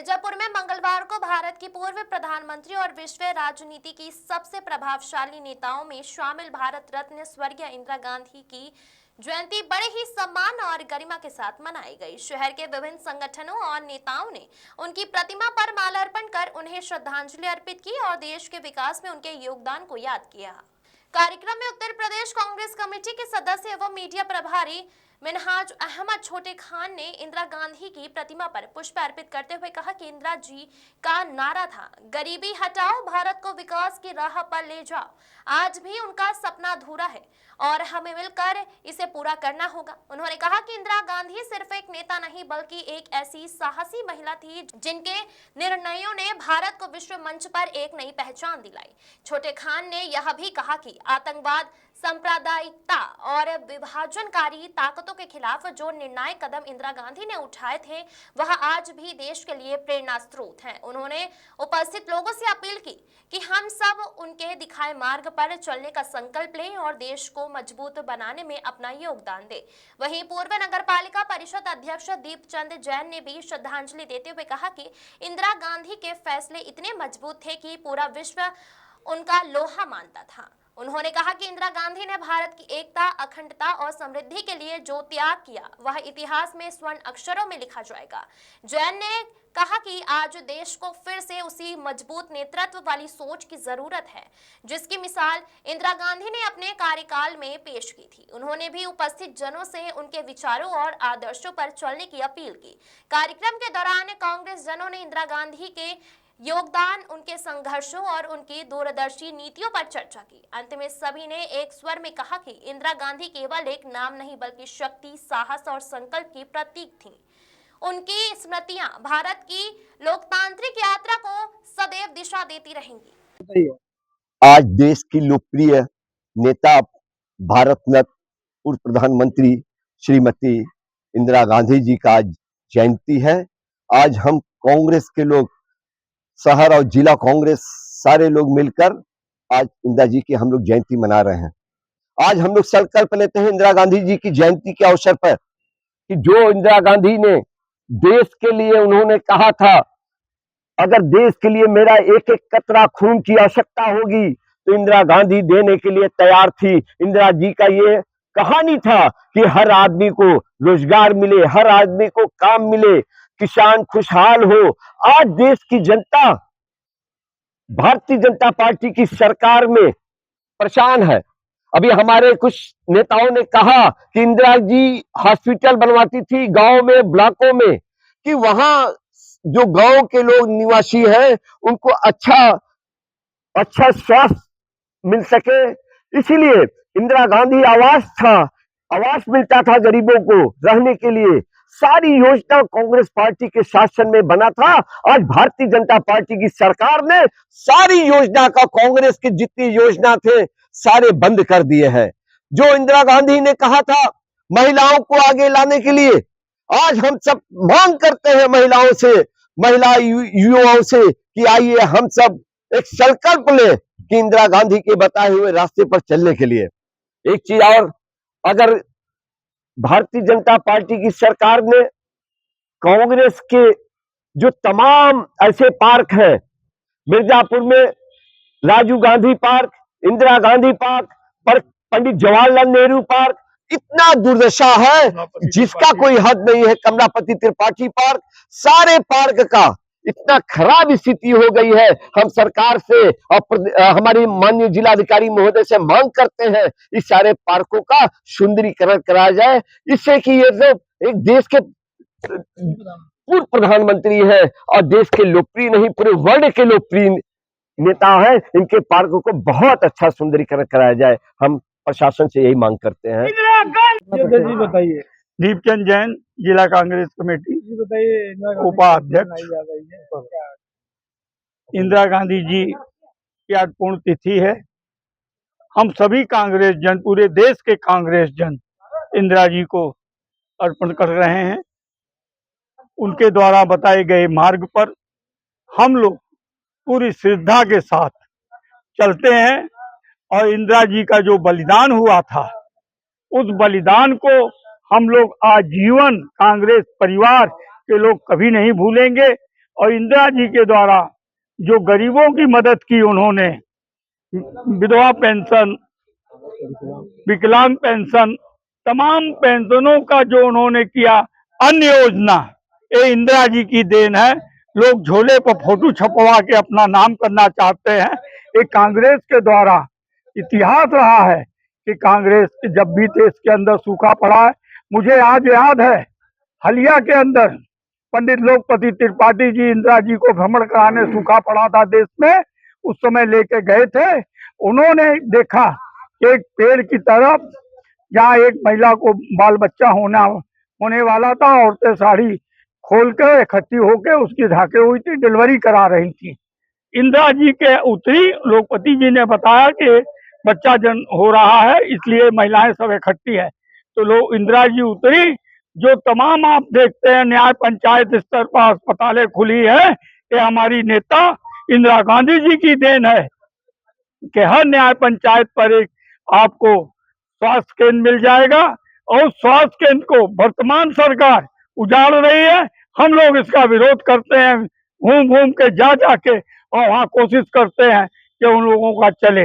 मिर्जापुर में मंगलवार को भारत की पूर्व प्रधानमंत्री और विश्व राजनीति की सबसे प्रभावशाली नेताओं में शामिल भारत रत्न स्वर्गीय इंदिरा गांधी की जयंती बड़े ही सम्मान और गरिमा के साथ मनाई गई। शहर के विभिन्न संगठनों और नेताओं ने उनकी प्रतिमा पर माल्यार्पण कर उन्हें श्रद्धांजलि अर्पित की और देश के विकास में उनके योगदान को याद किया। कार्यक्रम में उत्तर प्रदेश कांग्रेस कमेटी के सदस्य एवं मीडिया प्रभारी मिनहाज अहमद छोटे खान ने इंदिरा गांधी की प्रतिमा पर पुष्प अर्पित करते हुए कहा कि इंदिरा जी का नारा था, गरीबी हटाओ, भारत को विकास की राह पर ले जाओ। आज भी उनका सपना अधूरा है और हमें मिलकर इसे पूरा करना होगा। उन्होंने कहा कि इंदिरा गांधी सिर्फ एक नेता नहीं बल्कि एक ऐसी साहसी महिला थी जिनके निर्णयों ने भारत को विश्व मंच पर एक नई पहचान दिलाई। छोटे खान ने यह भी कहा कि आतंकवाद, सांप्रदायिकता और विभाजनकारी ताकतों के खिलाफ जो निर्णायक कदम इंदिरा गांधी ने उठाए थे वह आज भी देश के लिए प्रेरणा स्रोत हैं। उन्होंने उपस्थित लोगों से अपील की कि हम सब उनके दिखाए मार्ग पर चलने का संकल्प लें और देश को मजबूत बनाने में अपना योगदान दें। वहीं पूर्व नगर पालिका परिषद अध्यक्ष दीपचंद जैन ने भी श्रद्धांजलि देते हुए कहा कि इंदिरा गांधी के फैसले इतने मजबूत थे कि पूरा विश्व उनका लोहा मानता था। उन्होंने कहा कि इंदिरा गांधी ने भारत की एकता, अखंडता और समृद्धि के लिए जो त्याग किया वह इतिहास में स्वर्ण अक्षरों में लिखा जाएगा। जैन ने कहा कि आज देश को फिर से उसी मजबूत नेतृत्व वाली सोच की जरूरत है जिसकी मिसाल इंदिरा गांधी ने अपने कार्यकाल में पेश की थी। उन्होंने भी उपस्थित जनों से उनके विचारों और आदर्शों पर चलने की अपील की। कार्यक्रम के दौरान कांग्रेस जनों ने इंदिरा गांधी के योगदान, उनके संघर्षों और उनकी दूरदर्शी नीतियों पर चर्चा की। अंत में सभी ने एक स्वर में कहा कि इंदिरा गांधी केवल एक नाम नहीं बल्कि शक्ति, साहस और संकल्प की प्रतीक थी। उनकी स्मृतियां भारत की लोकतांत्रिक यात्रा को सदैव दिशा देती रहेंगी। आज देश की लोकप्रिय नेता, भारत रत्न पूर्व प्रधानमंत्री श्रीमती इंदिरा गांधी जी का आज जयंती है। आज हम कांग्रेस के लोग, शहर और जिला कांग्रेस सारे लोग मिलकर आज इंदिरा जी की हम लोग जयंती मना रहे हैं। आज हम लोग संकल्प लेते हैं इंदिरा गांधी जी की जयंती के अवसर पर कि जो इंदिरा गांधी ने देश के लिए उन्होंने कहा था, अगर देश के लिए मेरा एक एक कतरा खून की आवश्यकता होगी तो इंदिरा गांधी देने के लिए तैयार थी। इंदिरा जी का ये कहानी था कि हर आदमी को रोजगार मिले, हर आदमी को काम मिले, किसान खुशहाल हो। आज देश की जनता भारतीय जनता पार्टी की सरकार में परेशान है। अभी हमारे कुछ नेताओं ने कहा कि इंदिरा जी हॉस्पिटल बनवाती थी गांव में, ब्लॉकों में, कि वहां जो गांव के लोग निवासी हैं उनको अच्छा स्वास्थ्य मिल सके। इसीलिए इंदिरा गांधी आवास मिलता था गरीबों को रहने के लिए। सारी योजना कांग्रेस पार्टी के शासन में बना था। आज भारतीय जनता पार्टी की सरकार ने सारी योजना का, कांग्रेस की जितनी योजना थे सारे बंद कर दिए हैं। जो इंदिरा गांधी ने कहा था महिलाओं को आगे लाने के लिए, आज हम सब मांग करते हैं महिलाओं से, महिला युवाओं से कि आइए हम सब एक संकल्प लें कि इंदिरा गांधी के बताए हुए रास्ते पर चलने के लिए। एक चीज और, अगर भारतीय जनता पार्टी की सरकार ने कांग्रेस के जो तमाम ऐसे पार्क हैं, मिर्जापुर में Rajiv Gandhi park, Indira Gandhi park, Pandit Jawaharlal Nehru park, इतना दुर्दशा है जिसका कोई हद नहीं है, कमलापति त्रिपाठी पार्क, सारे पार्क का इतना खराब स्थिति हो गई है। हम सरकार से और हमारी माननीय जिलाधिकारी महोदय से मांग करते हैं इस सारे पार्कों का सुंदरीकरण कराया जाए, इससे कि ये जो एक देश के पूर्व प्रधानमंत्री है और देश के लोकप्रिय नहीं पूरे वर्ल्ड के लोकप्रिय नेता है, इनके पार्कों को बहुत अच्छा सुंदरीकरण कराया जाए। हम प्रशासन से यही मांग करते हैं। जी बताइए। दीपचंद जैन, जिला कांग्रेस कमेटी, उपाध्यक्ष। इंदिरा गांधी जी की आज पूर्ण तिथि है। हम सभी कांग्रेस जन, पूरे देश के कांग्रेस जन इंदिरा जी को अर्पण कर रहे हैं। उनके द्वारा बताए गए मार्ग पर हम लोग पूरी श्रद्धा के साथ चलते हैं और इंदिरा जी का जो बलिदान हुआ था उस बलिदान को हम लोग आजीवन कांग्रेस परिवार के लोग कभी नहीं भूलेंगे और इंदिरा जी के द्वारा जो गरीबों की मदद की उन्होंने, विधवा पेंशन, विकलांग पेंशन, तमाम पेंशनों का जो उन्होंने किया, अन्य योजना, ये इंदिरा जी की देन है। लोग झोले पर फोटो छपवा के अपना नाम करना चाहते हैं। ये कांग्रेस के द्वारा इतिहास रहा है कि कांग्रेस जब भी देश के अंदर सूखा पड़ा है, मुझे आज याद है हलिया के अंदर पंडित लोकपति त्रिपाठी जी इंदिरा जी को भ्रमण कराने, सूखा पड़ा था देश में, उस समय लेके गए थे। उन्होंने देखा एक पेड़ की तरफ जहाँ एक महिला को बाल बच्चा होने वाला था, औरतें साड़ी खोल कर इकट्ठी होकर उसकी धाके हुई थी, डिलीवरी करा रही थी। इंदिरा जी के उतरी, लोकपति जी ने बताया कि बच्चा जन्म हो रहा है, इसलिए महिलाएं सब इकट्ठी है, तो लोग इंदिरा जी उतरी। जो तमाम आप देखते हैं न्याय पंचायत स्तर पर अस्पतालें खुली है, ये हमारी नेता इंदिरा गांधी जी की देन है कि हर न्याय पंचायत पर एक आपको स्वास्थ्य केंद्र मिल जाएगा। और स्वास्थ्य केंद्र को वर्तमान सरकार उजाड़ रही है, हम लोग इसका विरोध करते हैं, घूम घूम के जा के और वहाँ कोशिश करते हैं कि उन लोगों का चले।